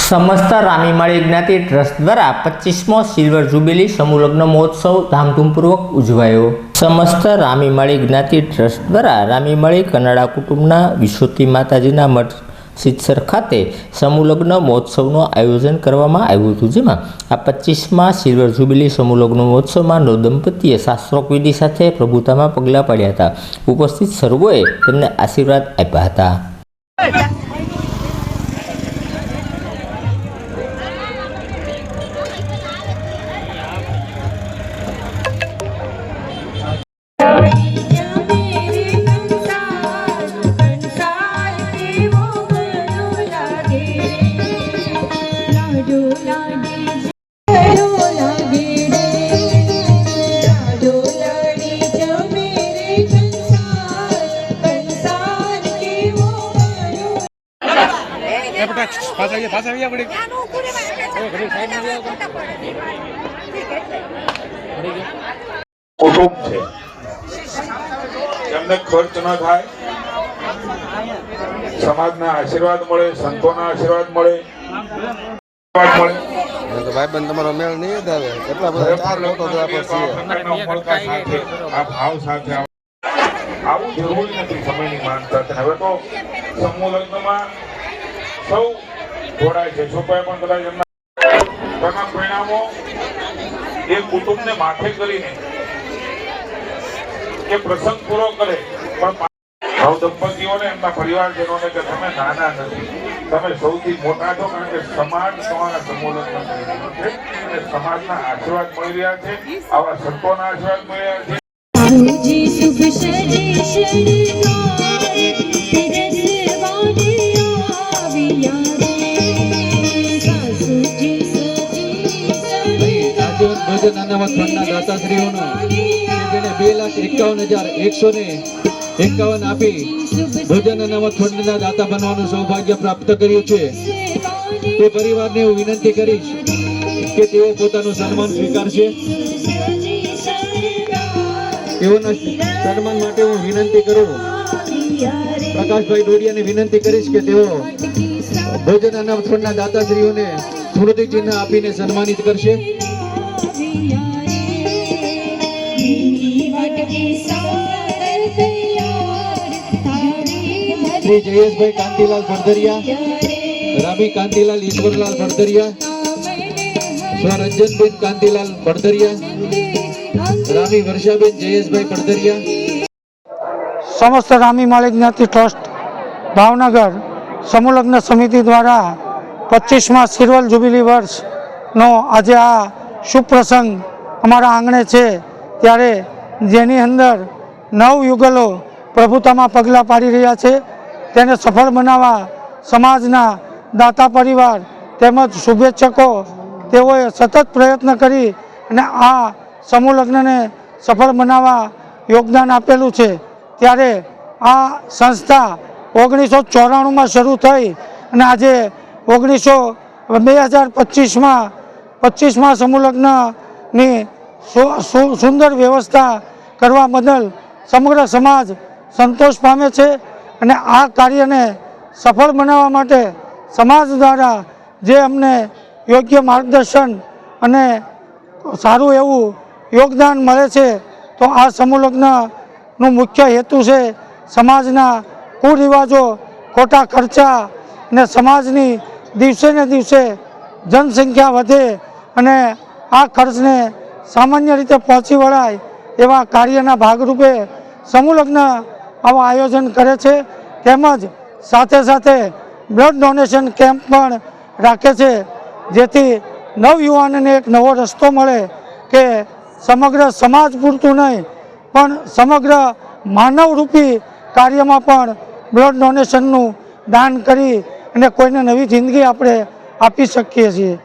समस्त रामीमाळी ज्ञाति ट्रस्ट द्वारा 25मो silver jubilee समूहलग्न महोत्सव धामधूमपूर्वक उजवायो। समस्त रामीमाळी ज्ञाति ट्रस्ट द्वारा रामीमाळी कन्नड़ा कुटुंबना विश्वती माताजीना मठ सिद्धसर खाते समूहलग्न महोत्सवનું આયોજન કરવામાં આવ્યું હતું, જેમાં આ 25મા સિલ્વર જુબિલી સમૂહલગ્ન મહોત્સવમાં નવદંપતીએ શાસ્ત્રોક્ત વિધિ સાથે પ્રભુતામાં પગલાં પાડ્યા હતા। ઉપસ્થિત સર્વોએ તેમને આશીર્વાદ આપ્યા હતા। कुटुंब है एमने खर्च न थाय, समाजना आशीर्वाद मळे, संतोना आशीर्वाद मळे, तो भाई बंद તમારો મેળ નહીં આવે એટલા બધા ચાર લોકો તો આપણે છીએ આ ભાવ સાથે આવું જરૂરી નથી સમયની માંગતા છે। હવે તો સમૂહ લગ્નમાં સૌ જોડાય છે, છોકરાએ પણ કદાચ એમના તમામ પરિણામો એ કુટુંબને માથે કરીને કે પ્રસંગ પૂરો કરે, પણ નવદંપતીઓને એમના પરિવારજનોને કે તમે નાના નથી, તમે સૌથી મોટા છો, કારણ કે સમાજ તમારા સમૂહ લગ્ન કરી રહ્યો છે અને સમાજના આશીર્વાદ મળી રહ્યા છે, આવા સંતોના આશીર્વાદ મળી રહ્યા છે। ભોજન અનામત ફંડના દાતાશ્રીઓનો જેને 2,51,151 આપી ભોજન અનામત ફંડના દાતા બનવાનું સૌભાગ્ય પ્રાપ્ત કર્યું છે, તે પરિવારને હું વિનંતી કરીશ કે તેઓ પોતાનું સન્માન સ્વીકારશે। તેઓના સન્માન માટે હું વિનંતી કરું પ્રકાશભાઈ ડોડિયાને વિનંતી કરીશ કે તેઓ ભોજન અનામત ફંડના દાતાશ્રીઓને સ્મૃતિ ચિહ્ન આપીને સન્માનિત કરશે। श्री जयेश भाई कांतिलाल भड़दरिया, रामी कांतिलाल ईश्वरलाल भड़दरिया, स्व रंजनबेन कांतिलाल भड़दरिया, रामी वर्षाबेन जयेश भाई भड़दरिया। समस्त रामीमाळी ज्ञाति ट्रस्ट भावनगर समूहलग्न समिति द्वारा 25મા सिल्वर जुबिली वर्ष नो आज आ शुभ प्रसंग अमरा आंगणे छे, त्यारे जेनी अंदर 9 युगलो प्रभुतामां पगला पाड़ी रह्या छे, तेने सफल बनावा समाजना दाता परिवार तेमज शुभेच्छको तेओए सतत प्रयत्न करी अने आ समूह लग्नने सफल बनावा योगदान आपेलुं छे। त्यारे आ संस्था 1994 में शुरू थई अने आजे 2025 समूह लग्ननी सुंदर व्यवस्था करवा बदल समग्र समाज संतोष पामे छे अने आ कार्यने सफल बनावा माटे समाज द्वारा जे अमने योग्य मार्गदर्शन अने सारू एवं योगदान मळे छे, तो आ समूह लग्ननो मुख्य हेतु छे समाजना कुरिवाजो खोटा खर्चा अने समाजनी दिवसे ने दिवसे जनसंख्या वधे अने आ खर्चने सामान्य रीते पहोंची वळाय एवा कार्यना भागरूपे समूह लग्न आवा आयोजन करे छे, तेमज साथे साथे ब्लड डोनेशन केम्प पण राखे छे, जेथी नवयुवानोने एक नवो रस्तो मळे के समग्र समाज पूरतुं नहीं पण समग्र मानवरूपी कार्यमां पण ब्लड डोनेशननुं दान करी अने कोईने नवी जिंदगी आपणे आपी शकीए छीए।